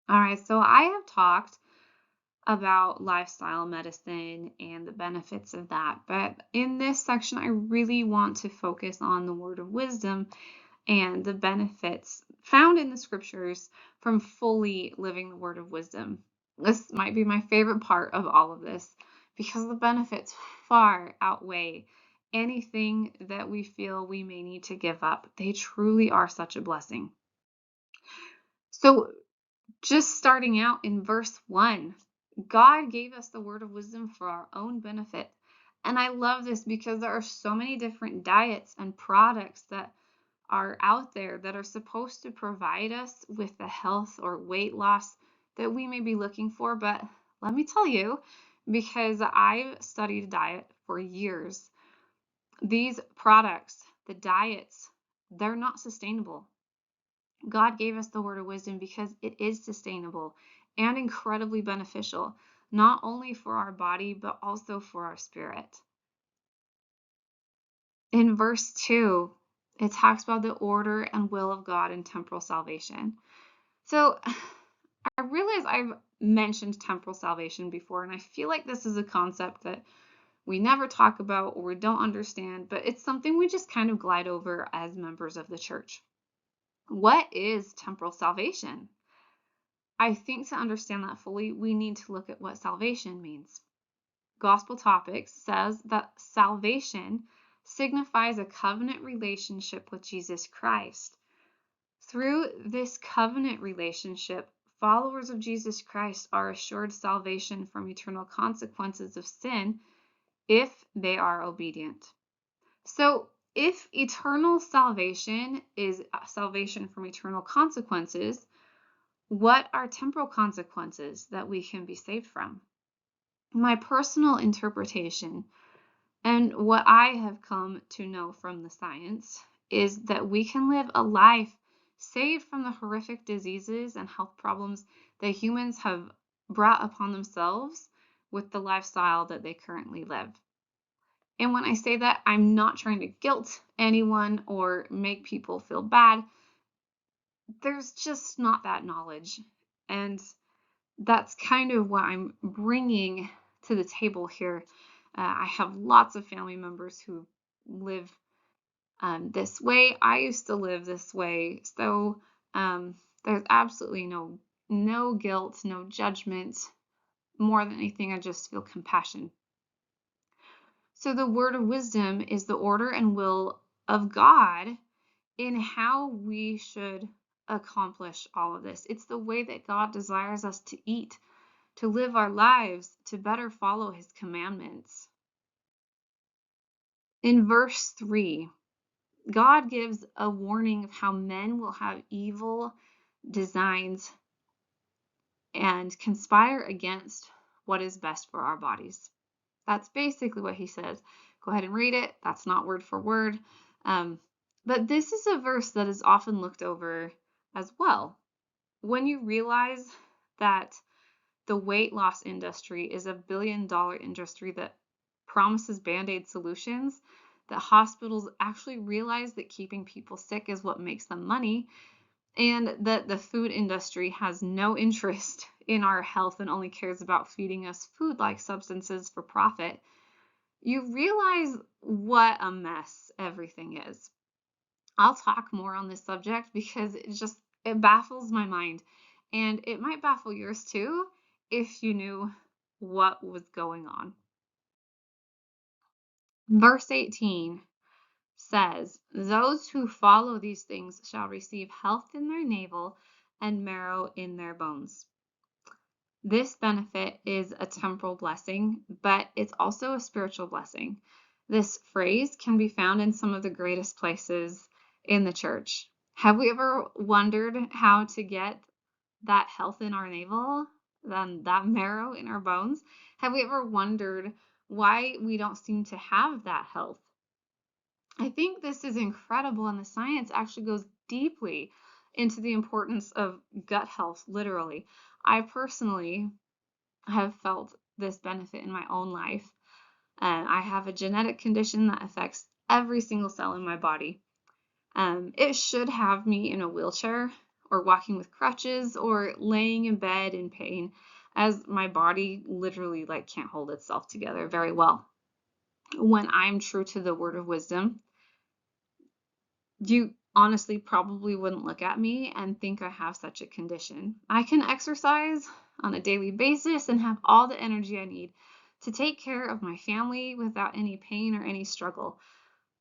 All right, so I have talked about lifestyle medicine and the benefits of that, but in this section, I really want to focus on the word of wisdom and the benefits found in the scriptures from fully living the word of wisdom. This might be my favorite part of all of this because the benefits far outweigh anything that we feel we may need to give up. They truly are such a blessing. So, just starting out in verse 1, God gave us the word of wisdom for our own benefit. And I love this because there are so many different diets and products that are out there that are supposed to provide us with the health or weight loss that we may be looking for. But let me tell you, because I've studied diet for years, these products, the diets, they're not sustainable. God gave us the word of wisdom because it is sustainable and incredibly beneficial, not only for our body, but also for our spirit. In verse 2, it talks about the order and will of God in temporal salvation. So I realize I've mentioned temporal salvation before, and I feel like this is a concept that we never talk about or we don't understand, but it's something we just kind of glide over as members of the church. What is temporal salvation? I think to understand that fully, we need to look at what salvation means. Gospel Topics says that salvation signifies a covenant relationship with Jesus Christ. Through this covenant relationship, followers of Jesus Christ are assured salvation from eternal consequences of sin if they are obedient. So, if eternal salvation is salvation from eternal consequences, what are temporal consequences that we can be saved from? My personal interpretation and what I have come to know from the science is that we can live a life saved from the horrific diseases and health problems that humans have brought upon themselves with the lifestyle that they currently live. And when I say that, I'm not trying to guilt anyone or make people feel bad. There's just not that knowledge. And that's kind of what I'm bringing to the table here. I have lots of family members who live this way. I used to live this way, so there's absolutely no guilt, no judgment. More than anything, I just feel compassion. So the word of wisdom is the order and will of God in how we should accomplish all of this. It's the way that God desires us to eat, to live our lives, to better follow his commandments. In verse 3, God gives a warning of how men will have evil designs and conspire against what is best for our bodies. That's basically what he says. Go ahead and read it. That's not word for word. But this is a verse that is often looked over as well. When you realize that the weight loss industry is a billion-dollar industry that promises band-aid solutions, that hospitals actually realize that keeping people sick is what makes them money, and that the food industry has no interest in our health and only cares about feeding us food-like substances for profit, you realize what a mess everything is. I'll talk more on this subject because it baffles my mind, and it might baffle yours too if you knew what was going on. Verse 18 says, "Those who follow these things shall receive health in their navel and marrow in their bones." This benefit is a temporal blessing, but it's also a spiritual blessing. This phrase can be found in some of the greatest places in the church. Have we ever wondered how to get that health in our navel, then that marrow in our bones? Have we ever wondered why we don't seem to have that health? I think this is incredible, and the science actually goes deeply into the importance of gut health, literally. I personally have felt this benefit in my own life. I have a genetic condition that affects every single cell in my body. It should have me in a wheelchair or walking with crutches or laying in bed in pain as my body literally can't hold itself together very well. When I'm true to the word of wisdom, you honestly probably wouldn't look at me and think I have such a condition. I can exercise on a daily basis and have all the energy I need to take care of my family without any pain or any struggle.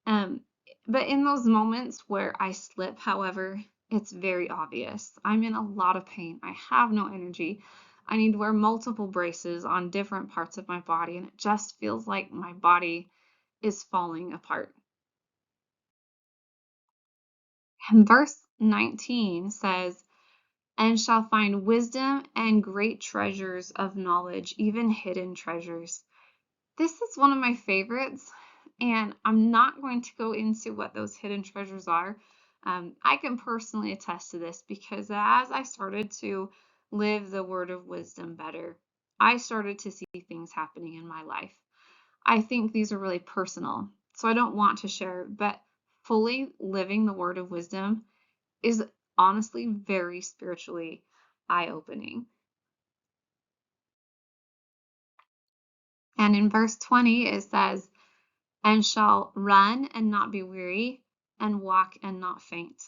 Um, but in those moments where I slip, however, it's very obvious. I'm in a lot of pain. I have no energy. I need to wear multiple braces on different parts of my body, and it just feels like my body is falling apart. And verse 19 says, and shall find wisdom and great treasures of knowledge, even hidden treasures. This is one of my favorites, and I'm not going to go into what those hidden treasures are. I can personally attest to this because as I started to live the word of wisdom better, I started to see things happening in my life. I think these are really personal, so I don't want to share, but fully living the word of wisdom is honestly very spiritually eye-opening. And in verse 20, it says, and shall run and not be weary, and walk and not faint.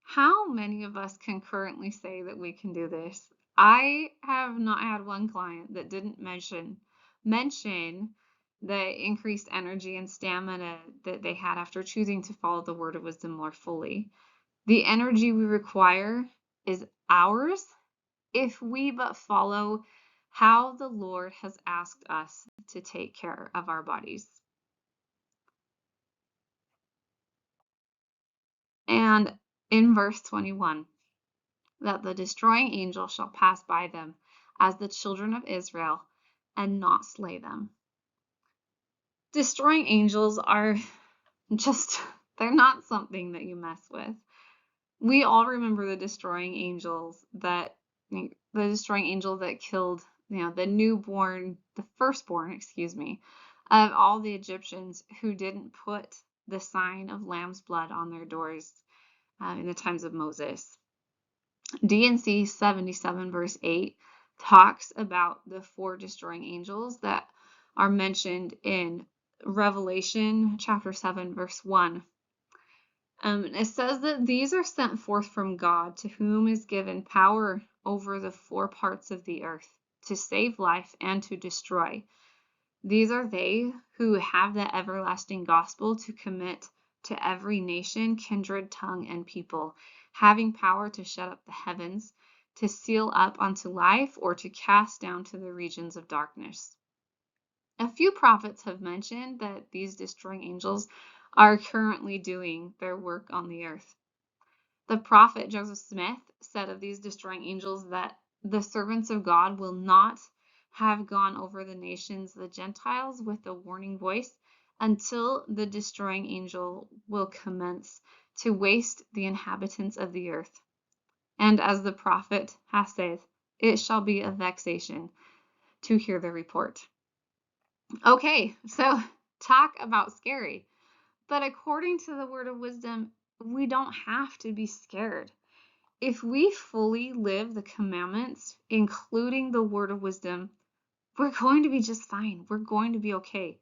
How many of us can currently say that we can do this? I have not had one client that didn't mention the increased energy and stamina that they had after choosing to follow the word of wisdom more fully. The energy we require is ours if we but follow how the Lord has asked us to take care of our bodies. And in verse 21, that the destroying angel shall pass by them as the children of Israel and not slay them. Destroying angels are just, they're not something that you mess with. We all remember the destroying angel that killed, the firstborn, of all the Egyptians who didn't put the sign of lamb's blood on their doors in the times of Moses. D&C 77 verse 8 talks about the 4 destroying angels that are mentioned in Revelation chapter 7 verse 1. It says that these are sent forth from God, to whom is given power over the 4 parts of the earth, to save life and to destroy. These are they who have the everlasting gospel to commit to every nation, kindred, tongue, and people, having power to shut up the heavens, to seal up unto life, or to cast down to the regions of darkness. A few prophets have mentioned that these destroying angels are currently doing their work on the earth. The prophet Joseph Smith said of these destroying angels that the servants of God will not have gone over the nations, the Gentiles, with a warning voice until the destroying angel will commence to waste the inhabitants of the earth. And as the prophet hath said, it shall be a vexation to hear the report. Okay, so talk about scary. But according to the word of wisdom, we don't have to be scared. If we fully live the commandments, including the word of wisdom, we're going to be just fine. We're going to be okay.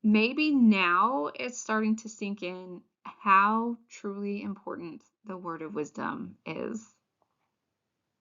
Maybe now it's starting to sink in how truly important the word of wisdom is.